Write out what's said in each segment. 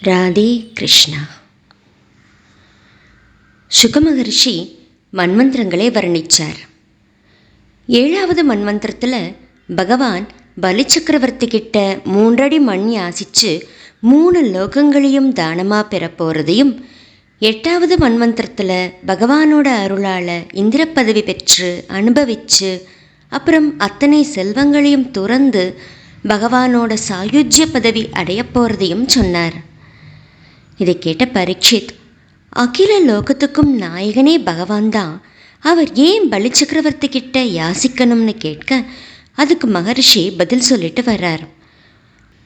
ராதே கிருஷ்ணா. சுகமகரிஷி மன்வந்திரங்களை வர்ணித்தார். 7வது மன்வந்திரத்தில் பகவான் பலி சக்கரவர்த்தி கிட்ட 3 அடி மண் யாசிச்சு 3 லோகங்களையும் தானமாக பெற போகிறதையும், 8வது மன்வந்திரத்தில் பகவானோட அருளால் இந்திர பதவி பெற்று அனுபவித்து அப்புறம் அத்தனை செல்வங்களையும் துறந்து பகவானோட சாயுஜ்ய பதவி அடைய போகிறதையும் சொன்னார். இதை கேட்ட பரீட்சித், அகில லோகத்துக்கும் நாயகனே பகவான் தான், அவர் ஏன் பலி சக்கரவர்த்தி கிட்ட யாசிக்கணும்னு கேட்க, அதுக்கு மகரிஷி பதில் சொல்லிட்டு வர்றார்.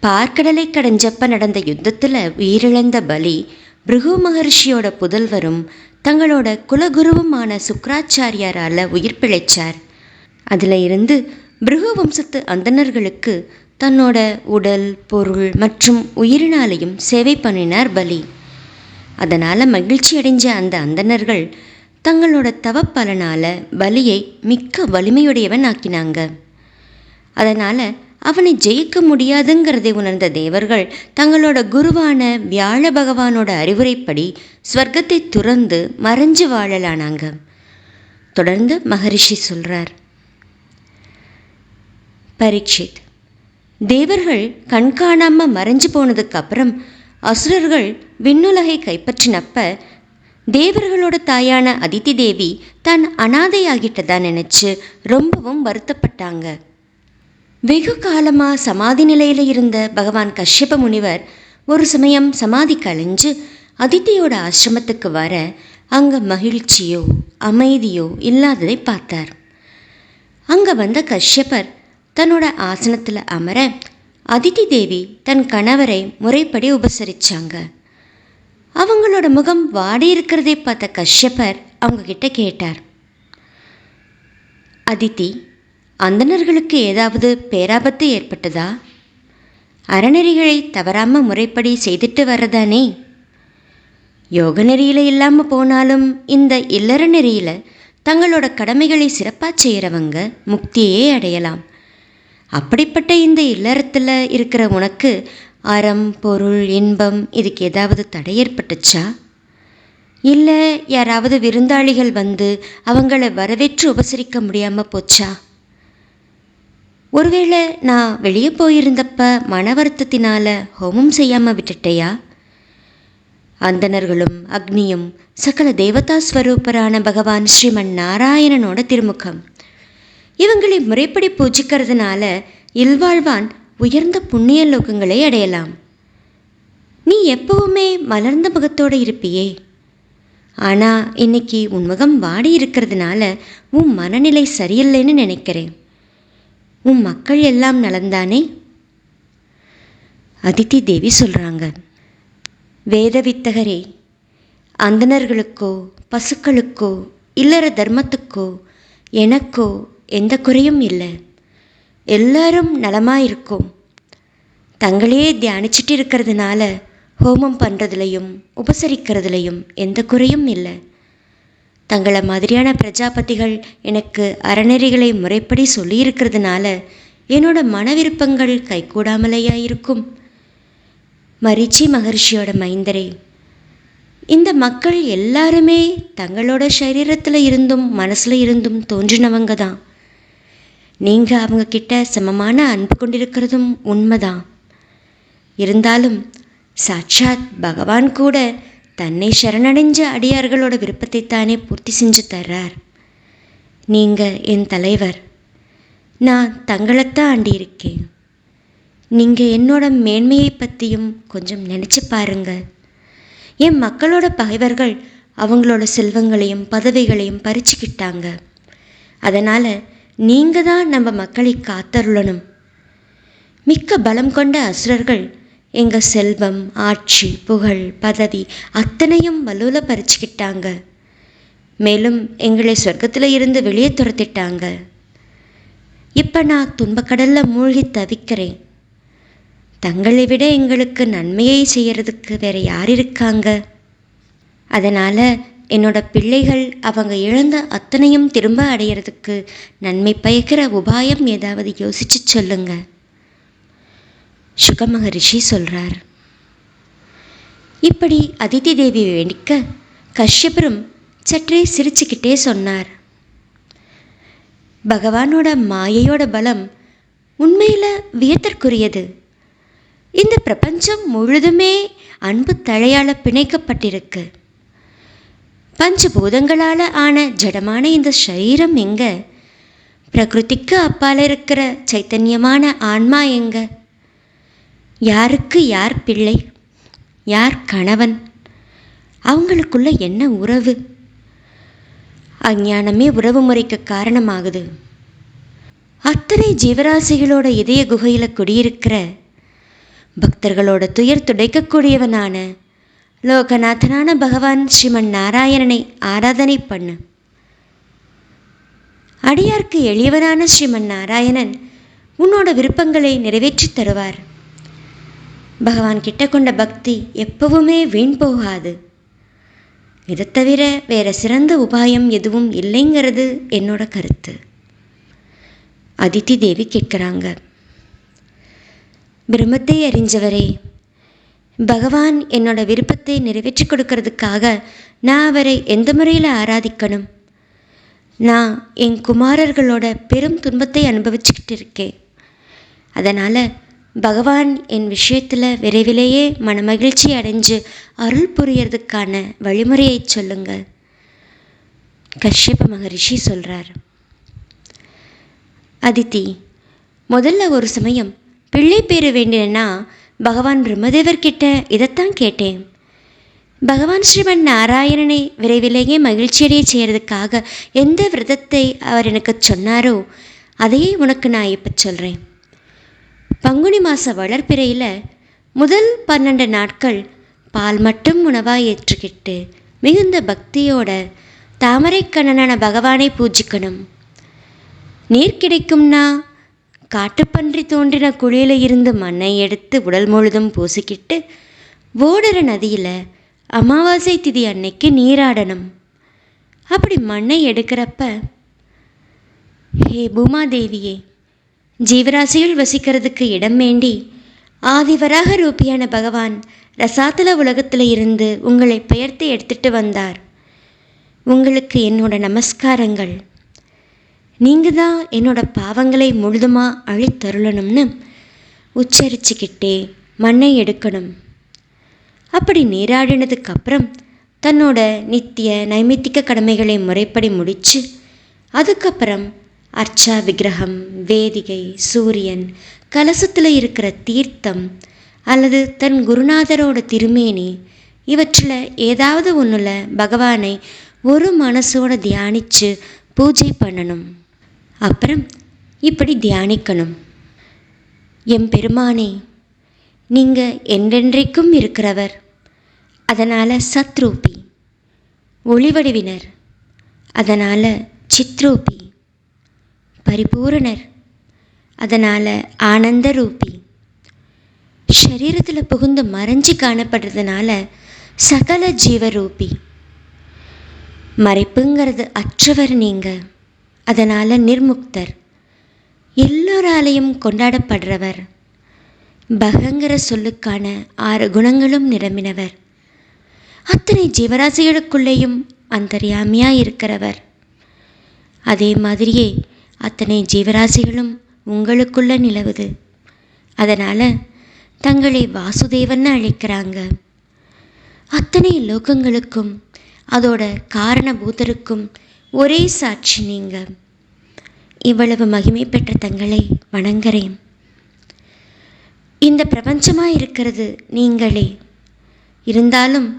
பார்க்கடலை கடைஞ்சப்ப நடந்த யுத்தத்தில் உயிரிழந்த பலி பிருகு மகரிஷியோட புதல்வரும் தங்களோட குலகுருவுமான சுக்ராச்சாரியாரால் உயிர் பிழைச்சார். அதில் இருந்து பிருகு வம்சத்து அந்தணர்களுக்கு தன்னோட உடல், பொருள் மற்றும் உயிரினாலையும் சேவை பண்ணினார் பலி. அதனால் மகிழ்ச்சி அடைஞ்ச அந்த அந்தணர்கள் தங்களோட தவப்பலனால் பலியை மிக்க வலிமையுடையவன் ஆக்கினாங்க. அதனால் அவனை ஜெயிக்க முடியாதுங்கிறதை உணர்ந்த தேவர்கள் தங்களோட குருவான வியாழ பகவானோட அறிவுரைப்படி ஸ்வர்க்கத்தை துறந்து மறைஞ்சு வாழலானாங்க. தொடர்ந்து மகரிஷி சொல்கிறார். பரீட்சித், தேவர்கள் கண்காணாமல் மறைஞ்சு போனதுக்கு அப்புறம் அசுரர்கள் விண்ணுலகை கைப்பற்றினப்ப தேவர்களோட தாயான அதித்தி தேவி தான் அனாதையாகிட்டதா நினச்சி ரொம்பவும் வருத்தப்பட்டாங்க. வெகு காலமாக சமாதி நிலையில் இருந்த பகவான் கஷ்யப முனிவர் ஒரு சமயம் சமாதி கழிஞ்சு அதித்தியோட ஆசிரமத்துக்கு வர அங்கே மகிழ்ச்சியோ அமைதியோ இல்லாததை பார்த்தார். அங்கே வந்த கஷ்யபர் தன்னோட ஆசனத்தில் அமர அதித்தி தேவி தன் கணவரை முறைப்படி உபசரித்தாங்க. அவங்களோட முகம் வாடி இருக்கிறதை பார்த்த கஷ்யபர் அவங்கக்கிட்ட கேட்டார், அதித்தி, அந்தணர்களுக்கு ஏதாவது பேராபத்து ஏற்பட்டதா? அறநெறிகளை தவறாமல் முறைப்படி செய்துட்டு வர்றதானே? யோக நெறியில் இல்லாமல் போனாலும் இந்த இல்லற நெறியில் தங்களோட கடமைகளை சிறப்பாக செய்கிறவங்க முக்தியே அடையலாம். அப்படிப்பட்ட இந்த இல்லறத்தில் இருக்கிற உனக்கு அறம், பொருள், இன்பம் இதுக்கு ஏதாவது தடை ஏற்பட்டுச்சா? இல்லை யாராவது விருந்தாளிகள் வந்து அவங்கள வரவேற்று உபசரிக்க முடியாமல் போச்சா? ஒருவேளை நான் வெளியே போயிருந்தப்ப மன வருத்தத்தினால் ஹோமம் செய்யாமல் விட்டுட்டையா? அந்தணர்களும் அக்னியும் சகல தேவதா ஸ்வரூபரான பகவான் ஸ்ரீமன் நாராயணனோட திருமுகம், இவங்களை முறைப்படி பூஜிக்கிறதுனால இல்வாழ்வான் உயர்ந்த புண்ணிய லோகங்களை அடையலாம். நீ எப்பவுமே மலர்ந்த முகத்தோடு இருப்பியே, ஆனால் இன்னைக்கு உன் முகம் வாடி இருக்கிறதுனால உன் மனநிலை சரியில்லைன்னு நினைக்கிறேன். உன் மக்கள் எல்லாம் நலந்தானே? அதித்தி தேவி சொல்கிறாங்க. வேத வித்தகரே, அந்தணர்களுக்கோ பசுக்களுக்கோ இல்லற தர்மத்துக்கோ எனக்கோ எந்த குறையும் இல்லை. எல்லாரும் நலமாயிருக்கோம். தங்களையே தியானிச்சுட்டு இருக்கிறதுனால ஹோமம் பண்ணுறதுலையும் உபசரிக்கிறதுலையும் எந்த குறையும் இல்லை. தங்களை மாதிரியான பிரஜாபதிகள் எனக்கு அறநெறிகளை முறைப்படி சொல்லியிருக்கிறதுனால என்னோட மன விருப்பங்கள் கைகூடாமலேயா இருக்கும்? மரீச்சி மகர்ஷியோட மைந்தரே, இந்த மக்கள் எல்லாருமே தங்களோட சரீரத்தில் இருந்தும் மனசில் இருந்தும் தோன்றினவங்க தான். நீங்கள் அவங்கக்கிட்ட சமமான அன்பு கொண்டிருக்கிறதும் உண்மைதான். இருந்தாலும் சாட்சாத் பகவான் கூட தன்னை சரணடைஞ்ச அடியார்களோட விருப்பத்தை தானே பூர்த்தி செஞ்சு தர்றார். நீங்கள் என் தலைவர், நான் தங்களைத்தான் ஆண்டியிருக்கேன். நீங்கள் என்னோட மேன்மையை பற்றியும் கொஞ்சம் நினச்சி பாருங்க. என் மக்களோட பகைவர்கள் அவங்களோட செல்வங்களையும் பதவிகளையும் பறிச்சுக்கிட்டாங்க. அதனால் நீங்கள் தான் நம்ம மக்களை காத்தருளணும். மிக்க பலம் கொண்ட அசுரர்கள் எங்கள் செல்வம், ஆட்சி, புகழ், பதவி அத்தனையும் வலுவில் பறிச்சுக்கிட்டாங்க. மேலும் எங்களை சொர்க்கத்தில் இருந்து வெளியே துரத்திட்டாங்க. இப்போ நான் துன்பக்கடலில் மூழ்கி தவிக்கிறேன். தங்களை விட எங்களுக்கு நன்மையை செய்கிறதுக்கு வேறு யார் இருக்காங்க? அதனால் என்னோட பிள்ளைகள் அவங்க இழந்த அத்தனையும் திரும்ப அடையிறதுக்கு நன்மை பயக்கிற உபாயம் ஏதாவது யோசிச்சு சொல்லுங்க. சுகமகரிஷி சொல்கிறார். இப்படி அதிதி தேவி வேண்டிக்க கஷ்யபரும் சற்றே சிரிச்சுக்கிட்டே சொன்னார், பகவானோட மாயையோட பலம் உண்மையில் வியத்திற்குரியது. இந்த பிரபஞ்சம் முழுதுமே அன்பு தழையால் பிணைக்கப்பட்டிருக்கு. பஞ்சபூதங்களால் ஆன ஜடமான இந்த சரீரம் எங்க? பிரகிருதிக்கு அப்பால் இருக்கிற சைத்தன்யமான ஆன்மா எங்க? யாருக்கு யார் பிள்ளை, யார் கணவன், அவங்களுக்குள்ள என்ன உறவு? அஞ்ஞானமே உறவு முறைக்கு காரணமாகுது. அத்தனை ஜீவராசிகளோட இதய குகையில் குடியிருக்கிற பக்தர்களோட துயர் துடைக்கக்கூடியவனான லோகநாதனான பகவான் ஸ்ரீமன் நாராயணனை ஆராதனை பண்ணு. அடியார்க்கு எளியவனான ஸ்ரீமன் நாராயணன் உன்னோட விருப்பங்களை நிறைவேற்றி தருவார். பகவான் கிட்ட கொண்ட பக்தி எப்பவுமே வீண் போகாது. இதை தவிர வேற சிறந்த உபாயம் எதுவும் இல்லைங்கிறது என்னோட கருத்து. அதிதி தேவி கேட்குறாங்க, பிரம்மத்தை அறிஞ்சவரே, பகவான் என்னோட விருப்பத்தை நிறைவேற்றி கொடுக்கறதுக்காக நான் அவரை எந்த முறையில் ஆராதிக்கணும்? நான் என் குமாரர்களோட பெரும் துன்பத்தை அனுபவிச்சுக்கிட்டு இருக்கேன். அதனால் பகவான் என் விஷயத்தில் விரைவிலேயே மனமகிழ்ச்சி அடைஞ்சு அருள் புரியறதுக்கான வழிமுறையை சொல்லுங்க. கஷ்யப மகரிஷி சொல்கிறார், அதித்தி, முதல்ல ஒரு சமயம் பிள்ளை பேர வேண்டினா பகவான் பிரம்மதேவர்கிட்ட இதைத்தான் கேட்டேன். பகவான் ஸ்ரீமன் நாராயணனை விரைவிலேயே மகிழ்ச்சியடைய செய்கிறதுக்காக எந்த விரதத்தை அவர் எனக்கு சொன்னாரோ அதையே உனக்கு நான் இப்போ சொல்கிறேன். பங்குனி மாத வளர்ப்பிறையில் முதல் 12 நாட்கள் பால் மட்டும் உணவாக ஏற்றுக்கிட்டு மிகுந்த பக்தியோட தாமரைக்கண்ணனான பகவானை பூஜிக்கணும். நீர் கிடைக்கும்னா காட்டுப்பன்றி தோன்றின குழியில் இருந்து மண்ணை எடுத்து உடல் முழுதும் பூசிக்கிட்டு ஓடுற நதியில் அமாவாசை திதி அன்னைக்கு நீராடணும். அப்படி மண்ணை எடுக்கிறப்ப, ஹே பூமாதேவியே, ஜீவராசிகள் வசிக்கிறதுக்கு இடம் வேண்டி ஆதிவராக ரூபியான பகவான் ரசாத்தல உலகத்தில் இருந்து உங்களை பெயர்த்து எடுத்துட்டு வந்தார். உங்களுக்கு என்னோட நமஸ்காரங்கள். நீங்கள் தான் என்னோட பாவங்களை முழுதுமாக அழித்தருளணும்னு உச்சரிச்சுக்கிட்டே மண்ணை எடுக்கணும். அப்படி நீராடினதுக்கப்புறம் தன்னோட நித்திய நைமித்திக கடமைகளை முறைப்படி முடித்து அதுக்கப்புறம் அர்ச்சா விக்கிரகம், வேதிகை, சூரியன், கலசத்தில் இருக்கிற தீர்த்தம் அல்லது தன் குருநாதரோட திருமேனி இவற்றில் ஏதாவது ஒன்றில் பகவானை ஒரு மனசோட தியானித்து பூஜை பண்ணணும். அப்புறம் இப்படி தியானிக்கணும், எம் பெருமானே, நீங்கள் என்றென்றைக்கும் இருக்கிறவர், அதனால் சத்ரூபி. ஒளிவடிவினர், அதனால் சித்ரூபி. பரிபூரணர், அதனால் ஆனந்த ரூபி. சரீரத்தில் புகுந்து மறைஞ்சு காணப்படுறதுனால சகல ஜீவரூபி. மறைப்புங்கிறது அற்றவர் நீங்கள், அதனால் நிர்முக்தர். எல்லோராலையும் கொண்டாடப்படுறவர். பகங்கிற சொல்லுக்கான 6 குணங்களும் நிரம்பினவர். அத்தனை ஜீவராசிகளுக்குள்ளேயும் அந்தர்யாமியாக இருக்கிறவர். அதே மாதிரியே அத்தனை ஜீவராசிகளும் உங்களுக்குள்ள நிலவுது. அதனால் தங்களை வாசுதேவன்னு அழைக்கிறாங்க. அத்தனை லோகங்களுக்கும் அதோட காரணபூதருக்கும் ஒரே சாட்சி நீங்கள். இவ்வளவு மகிமை பெற்ற தங்களை வணங்குறேன். இந்த பிரபஞ்சமாக இருக்கிறது நீங்களே. இருந்தாலும்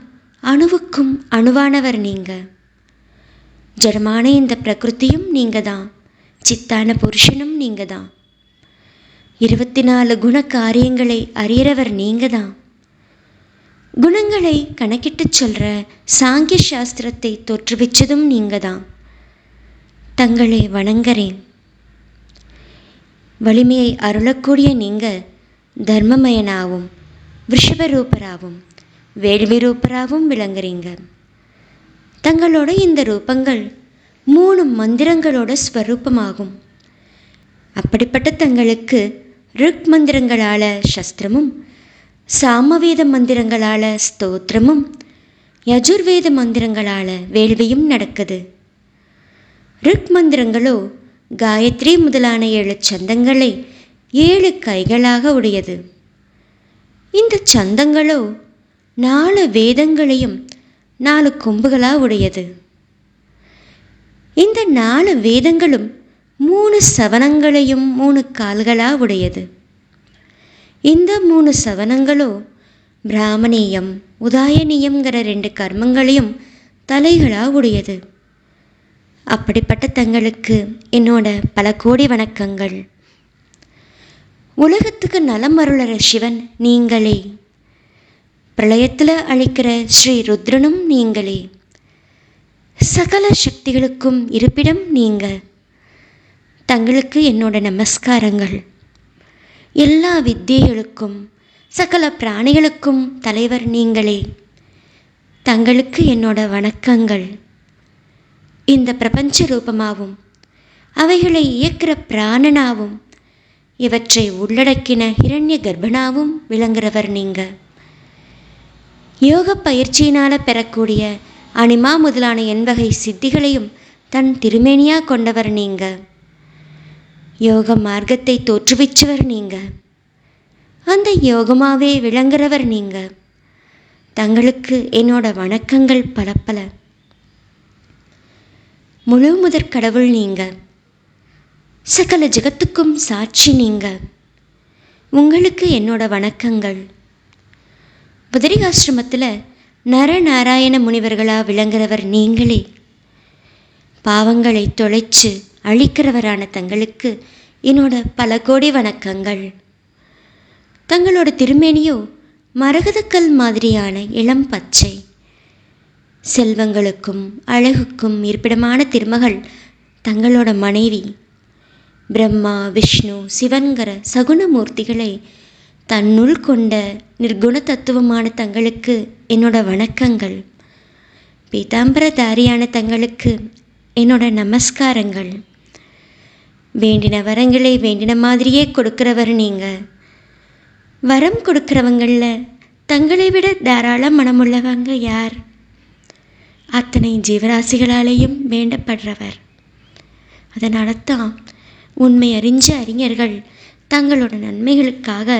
அணுவுக்கும் அணுவானவர் நீங்கள். ஜடமான இந்த பிரகிருதியும் நீங்கள் தான். சித்தான புருஷனும் நீங்கள் தான். 24 குண காரியங்களை அறியறவர் நீங்கள் தான். குணங்களை கணக்கிட்டு சொல்கிற சாங்கிய சாஸ்திரத்தை தோற்றுவிச்சதும் நீங்கள் தான். தங்களை வணங்குறேன். வலிமையை அருளக்கூடிய நீங்கள் தர்மமயனாகவும் விஷபரூபராகவும் வேள்வி ரூபராகவும் விளங்குறீங்க. தங்களோட இந்த ரூபங்கள் 3 மந்திரங்களோட ஸ்வரூபமாகும். அப்படிப்பட்ட தங்களுக்கு ருக் மந்திரங்களால் சஸ்திரமும் சாமவேத மந்திரங்களால் ஸ்தோத்திரமும் யஜுர்வேத மந்திரங்களால் வேள்வியும் நடக்குது. ருக் மந்திரங்களோ காயத்ரி முதலான 7 சந்தங்களை 7 கைகளாக உடையது. இந்த சந்தங்களோ 4 வேதங்களையும் 4 கொம்புகளாக உடையது. இந்த 4 வேதங்களும் 3 சவனங்களையும் 3 கால்களாக உடையது. இந்த 3 சவனங்களோ பிராமணியம் உதாயனியம்ங்கிற 2 கர்மங்களையும் தலைகளாக உடையது. அப்படிப்பட்ட தங்களுக்கு என்னோட பல கோடி வணக்கங்கள். உலகத்துக்கு நலம் அருளற சிவன் நீங்களே, பிரளயத்தில் அழிக்கிற ஸ்ரீ ருத்ரனும் நீங்களே, சகல சக்திகளுக்கும் இருப்பிடம் நீங்க. தங்களுக்கு என்னோட நமஸ்காரங்கள். எல்லா வித்தியைகளுக்கும் சகல பிராணிகளுக்கும் தலைவர் நீங்களே, தங்களுக்கு என்னோட வணக்கங்கள். இந்த பிரபஞ்ச ரூபமாகவும் அவைகளை இயக்கிற பிராணனாவும் இவற்றை உள்ளடக்கின ஹிரண்ய கர்ப்பனாவும் விளங்குறவர் நீங்க. யோக பயிற்சியினால் பெறக்கூடிய அனிமா முதலான 8 வகை சித்திகளையும் தன் திருமேனியாக கொண்டவர் நீங்க. யோக மார்க்கத்தை தோற்றுவிச்சவர் நீங்க. அந்த யோகமாவே விளங்குறவர் நீங்க. தங்களுக்கு என்னோட வணக்கங்கள் பல பல. முழு முதற் கடவுள் நீங்க. சகல ஜகத்துக்கும் சாட்சி நீங்க. உங்களுக்கு என்னோட வணக்கங்கள். புதரிகாசிரமத்தில் நரநாராயண முனிவர்களாக விளங்குறவர் நீங்களே. பாவங்களை தொலைச்சு அழிக்கிறவரான தங்களுக்கு என்னோட பல கோடி வணக்கங்கள். தங்களோட திருமேனியோ மரகதக்கல் மாதிரியான இளம் பச்சை. செல்வங்களுக்கும் அழகுக்கும் இருப்பிடமான திருமகள் தங்களோட மனைவி. பிரம்மா விஷ்ணு சிவன்கிற சகுணமூர்த்திகளை தன்னுள் கொண்ட நிர்குண தத்துவமான தங்களுக்கு என்னோட வணக்கங்கள். பீதாம்பரதாரியான தங்களுக்கு என்னோட நமஸ்காரங்கள். வேண்டின வரங்களை வேண்டின மாதிரியே கொடுக்கிறவர் நீங்கள். வரம் கொடுக்கிறவங்களில் தங்களை விட தாராள மனமுள்ளவங்க யார்? அத்தனை ஜீவராசிகளாலேயும் வேண்டப்படுறவர். அதனால தான் உண்மை அறிஞ்ச அறிஞர்கள் தங்களோட நன்மைகளுக்காக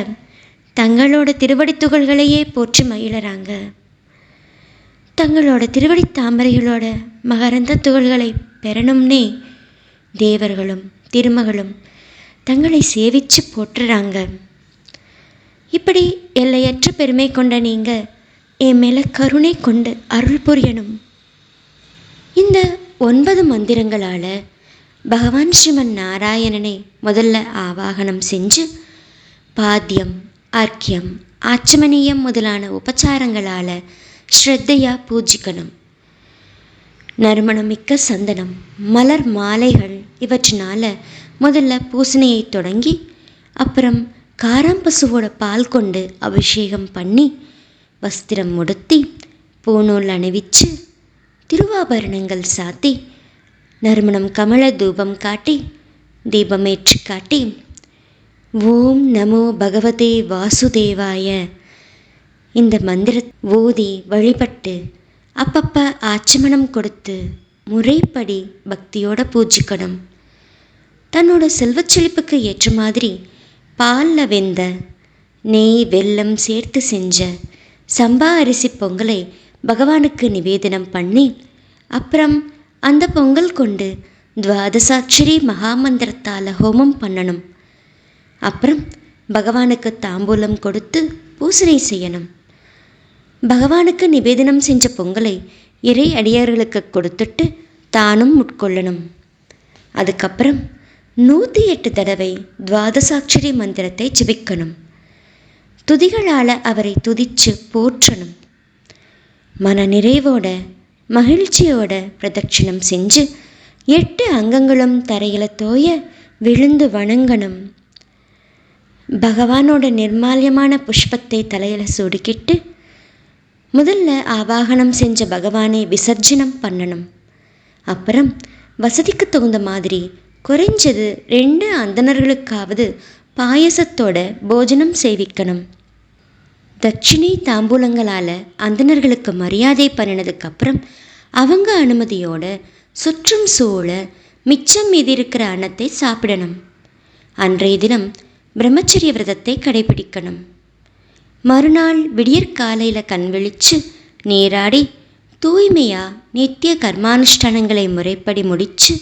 தங்களோட திருவடி துகள்களையே போற்றி மகிழறாங்க. தங்களோட திருவடி தாமரைகளோட மகரந்த துகள்களை பெறணும்னே தேவர்களும் திருமகளும் தங்களை சேவித்து போற்றுறாங்க. இப்படி எல்லையற்ற பெருமை கொண்ட நீங்கள் என் மேலே கருணை கொண்டு அருள் புரியணும். இந்த 9 மந்திரங்களால் பகவான் ஸ்ரீமன் நாராயணனை முதல்ல ஆவாகனம் செஞ்சு பாத்தியம் அர்க்கியம் ஆச்சமனியம் முதலான உபச்சாரங்களால் ஸ்ரத்தையாக பூஜிக்கணும். நறுமணமிக்க சந்தனம் மலர் மாலைகள் இவற்றினால் முதல்ல பூசணையை தொடங்கி அப்புறம் காராம்பசுவோட பால் கொண்டு அபிஷேகம் பண்ணி வஸ்திரம் உடுத்தி பூநூல் அணிவிச்சு திருவாபரணங்கள் சாத்தி நறுமணம் கமல தூபம் காட்டி தீபமேற்றி காட்டி ஓம் நமோ பகவதே வாசுதேவாய இந்த மந்திர ஓதி வழிபட்டு அப்பப்போ ஆச்சமனம் கொடுத்து முறைப்படி பக்தியோட பூஜிக்கணும். தன்னோட செல்வச் செழிப்புக்கு ஏற்ற மாதிரி பாலில் வெந்த நெய் வெல்லம் சேர்த்து செஞ்ச சம்பா அரிசி பொங்கலை பகவானுக்கு நிவேதனம் பண்ணி அப்புறம் அந்த பொங்கல் கொண்டு துவாதசாட்சரி மகாமந்திரத்தால் ஹோமம் பண்ணணும். அப்புறம் பகவானுக்கு தாம்பூலம் கொடுத்து பூசனை செய்யணும். பகவானுக்கு நிவேதனம் செஞ்ச பொங்கலை இறை அடியார்களுக்கு கொடுத்துட்டு தானும் உட்கொள்ளணும். அதுக்கப்புறம் 108 தடவை துவாதசாட்சரி மந்திரத்தை ஜபிக்கணும். துதிகளால் அவரை துதிச்சு போற்றணும். மன நிறைவோட மகிழ்ச்சியோட பிரதட்சிணம் செஞ்சு 8 அங்கங்களும் தரையில் தோய விழுந்து வணங்கணும். பகவானோட நிர்மால்யமான புஷ்பத்தை தலையில் சுடுக்கிட்டு முதல்ல ஆவாகனம் செஞ்ச பகவானை விசர்ஜனம் பண்ணணும். அப்புறம் வசதிக்கு தகுந்த மாதிரி குறைஞ்சது 2 அந்தணர்களுக்காவது பாயசத்தோட போஜனம் செய்விக்கணும். தட்சிணை தாம்பூலங்களால் அந்தணர்களுக்கு மரியாதை பண்ணினதுக்கப்புறம் அவங்க அனுமதியோட சுற்றும் சூழ மிச்சம் மீதி இருக்கிற அன்னத்தை சாப்பிடணும். அன்றைய தினம் பிரம்மச்சரிய விரதத்தை கடைபிடிக்கணும். மறுநாள் விடியற்காலையில் கண் விழித்து நீராடி தூய்மையாக நித்திய கர்மானுஷ்டானங்களை முறைப்படி முடித்து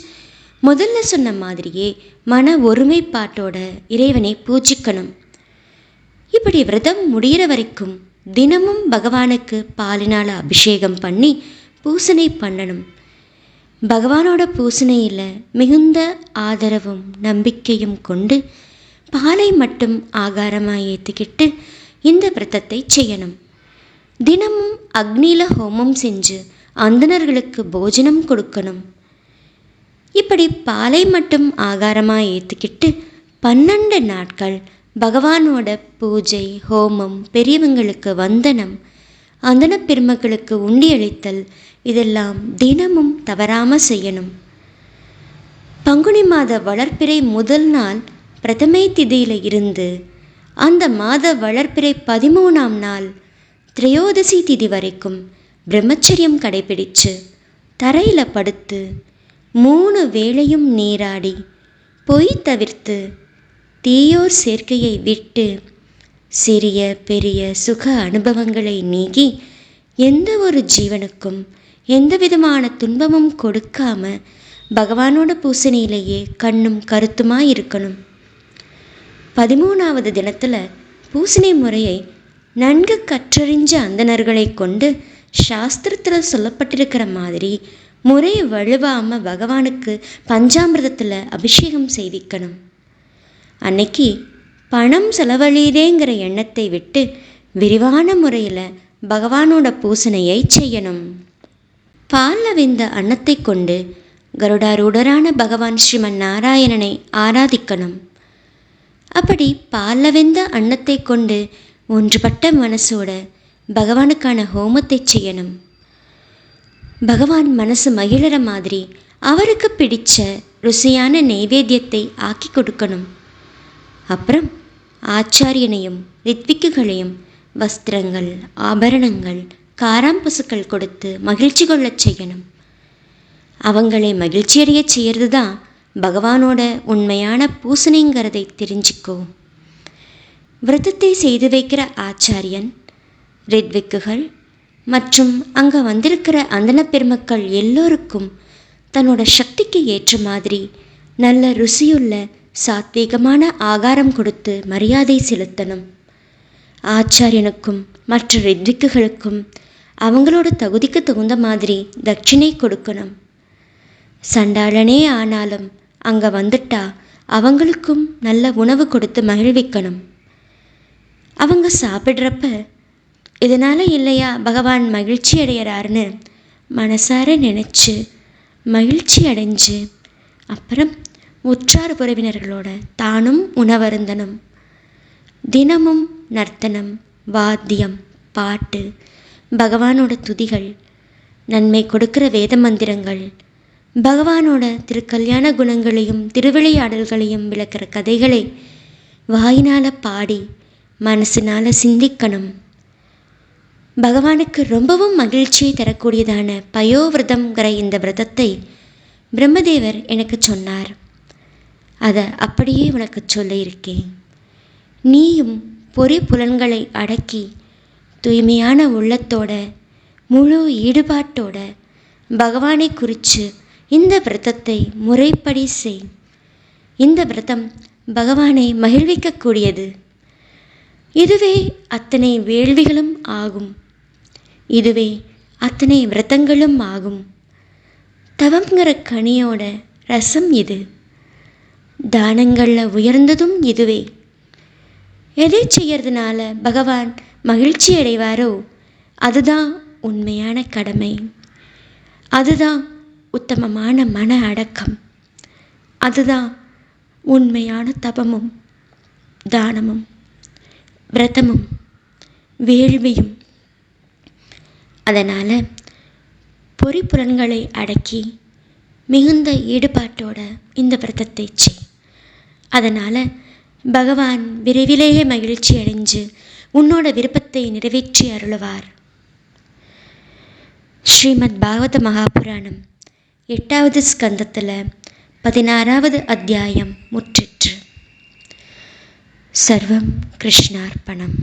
முதல்ல சொன்ன மாதிரியே மன ஒருமைப்பாட்டோட இறைவனை பூஜிக்கணும். இப்படி விரதம் முடிகிற வரைக்கும் தினமும் பகவானுக்கு பாலினால் அபிஷேகம் பண்ணி பூசனை பண்ணணும். பகவானோட பூசனையில் மிகுந்த ஆதரவும் நம்பிக்கையும் கொண்டு பாலை மட்டும் ஆகாரமாக ஏற்றுக்கிட்டு இந்த விரதத்தை செய்யணும். தினமும் அக்னியில் ஹோமம் செஞ்சு அந்தணர்களுக்கு போஜனம் கொடுக்கணும். இப்படி பாலை மட்டும் ஆகாரமாக ஏற்றுக்கிட்டு 12 நாட்கள் பகவானோட பூஜை, ஹோமம், பெரியவங்களுக்கு வந்தனம், அந்தன பெருமக்களுக்கு உண்டி அளித்தல் இதெல்லாம் தினமும் தவறாமல் செய்யணும். பங்குனி மாத வளர்ப்பிறை முதல் நாள் பிரதமை திதியில் இருந்து அந்த மாத வளர்ப்பிறை 13ஆம் நாள் திரையோதசி திதி வரைக்கும் பிரம்மச்சரியம் கடைபிடிச்சு தரையில் படுத்து 3 வேளையும் நீராடி பொய் தவிர்த்து தீயோர் சேர்க்கையை விட்டு சிறிய பெரிய சுக அனுபவங்களை நீக்கி எந்த ஒரு ஜீவனுக்கும் எந்த விதமான துன்பமும் கொடுக்காம பகவானோட பூசணையிலேயே கண்ணும் கருத்துமாக இருக்கணும். 13ஆவது தினத்தில் பூசணை முறையை நன்கு கற்றறிஞ்ச அந்தணர்களை கொண்டு சாஸ்திரத்தில் சொல்லப்பட்டிருக்கிற மாதிரி முறை வழுவாமல் பகவானுக்கு பஞ்சாமிர்தத்தில் அபிஷேகம் செய்விக்கணும். அன்னைக்கு பணம் செலவழிதேங்கிற எண்ணத்தை விட்டு விரிவான முறையில் பகவானோட பூசணையை செய்யணும். பாலில் வெந்த அன்னத்தை கொண்டு கருடாரூடரான பகவான் ஸ்ரீமன் நாராயணனை ஆராதிக்கணும். அப்படி பாலில் வெந்த அன்னத்தை கொண்டு ஒன்றுபட்ட மனசோட பகவானுக்கான ஹோமத்தை செய்யணும். பகவான் மனசு மகிழற மாதிரி அவருக்கு பிடிச்ச ருசியான நெய்வேத்தியத்தை ஆக்கி கொடுக்கணும். அப்புறம் ஆச்சாரியனையும் ரித்விக்குகளையும் வஸ்திரங்கள், ஆபரணங்கள், காராம்பசுக்கள் கொடுத்து மகிழ்ச்சி கொள்ளச் செய்யணும். அவங்களை மகிழ்ச்சியடைய செய்கிறது தான் பகவானோட உண்மையான பூசணைங்கிறதை தெரிஞ்சுக்கோ. விரதத்தை செய்து வைக்கிற ஆச்சாரியன், ரித்விக்குகள் மற்றும் அங்கே வந்திருக்கிற அந்தன பெருமக்கள் எல்லோருக்கும் தன்னோட சக்திக்கு ஏற்ற மாதிரி நல்ல ருசியுள்ள சாத்வீகமான ஆகாரம் கொடுத்து மரியாதை செலுத்தணும். ஆச்சாரியனுக்கும் மற்ற ரித்விக்குகளுக்கும் அவங்களோட தகுதிக்கு தகுந்த மாதிரி தட்சிணை கொடுக்கணும். சண்டாளனே ஆனாலும் அங்கே வந்துட்டா அவங்களுக்கும் நல்ல உணவு கொடுத்து மகிழ்விக்கணும். அவங்க சாப்பிட்றப்ப இதனால் இல்லையா பகவான் மகிழ்ச்சி அடைகிறாருன்னு மனசார நினச்சி மகிழ்ச்சி அடைஞ்சு அப்புறம் உற்றார் உறவினர்களோட தானும் உணவருந்தணும். தினமும் நர்த்தனம், வாத்தியம், பாட்டு, பகவானோட துதிகள், நன்மை கொடுக்கிற வேத மந்திரங்கள், பகவானோட திருக்கல்யாண குணங்களையும் திருவிளையாடல்களையும் விளக்கிற கதைகளை வாயினால் பாடி மனசினால் சிந்திக்கணும். பகவானுக்கு ரொம்பவும் மகிழ்ச்சியை தரக்கூடியதான பயோவிரதம்ங்கிற இந்த விரதத்தை பிரம்மதேவர் எனக்கு சொன்னார். அதை அப்படியே உனக்கு சொல்லியிருக்கேன். நீயும் பொறி புலன்களை அடக்கி தூய்மையான உள்ளத்தோட முழு ஈடுபாட்டோட பகவானை குறித்து இந்த விரதத்தை முறைப்படி செய். இந்த விரதம் பகவானை மகிழ்விக்கக்கூடியது. இதுவே அத்தனை வேள்விகளும் ஆகும். இதுவே அத்தனை விரதங்களும் ஆகும். தவங்கிற கனியோட ரசம் இது. தானங்களில் உயர்ந்ததும் இதுவே. எதை செய்யறதுனால பகவான் மகிழ்ச்சி அடைவாரோ அதுதான் உண்மையான கடமை. அதுதான் உத்தமமான மன அடக்கம். அதுதான் உண்மையான தபமும் தானமும் விரதமும் வேள்வியும். அதனால் பொறிப்புலன்களை அடக்கி மிகுந்த ஈடுபாட்டோட இந்த விரதத்தை செய். அதனால் பகவான் விரைவிலேயே மகிழ்ச்சி அடைஞ்சு உன்னோட விருப்பத்தை நிறைவேற்றி அருளுவார். ஸ்ரீமத் பாகவத மகாபுராணம் 8வது ஸ்கந்தத்தில் 16வது அத்தியாயம் முற்றிற்று. சர்வம் கிருஷ்ணார்ப்பணம்.